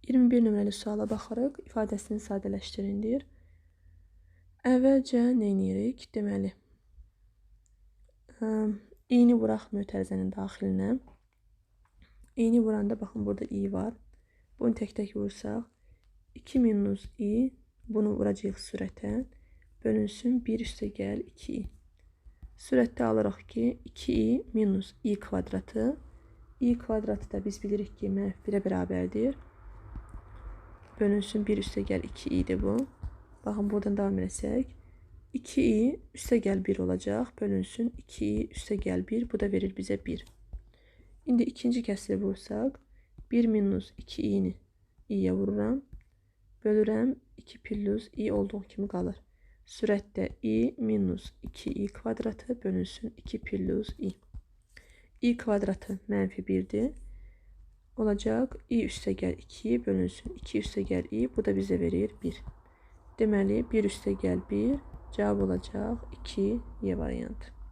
21 nömrəli suala baxarıq. İfadəsini sadələşdirindir. Əvvəlcə nə edirik? Deməli, i'ni vuraq mötərizənin daxilinə. İ'ni vuranda baxın burada i var. Bunu tək-tək vursaq 2 minus i, bunu vuracağıq sürətə. Bölünsün 1 üstə gəl 2i. Sürətdə alırıq ki 2i minus i kvadratı. I kvadratı da biz bilirik ki -1'ə bərabərdir. Bölünsün 1 üstə gəl 2i'dir bu. Baxın buradan davam etsək. 2i üstə gəl 1 olacaq. Bölünsün 2i üstə gəl 1. Bu da verir bizə 1. İndi ikinci kəsri vursaq. 1 minus 2i'ni i'yə vururam. Bölürəm 2 plus i olduğu kimi qalır. Sürətdə i minus 2i kvadratı bölünsün 2 plus i. I kvadratı -1'dir. Olacaq i üstə gəl 2 bölünsün 2 üstə gəl i. Bu da bizə verir 1. Deməli 1 üstə gəl 1 cavab olacaq 2 Y variantı.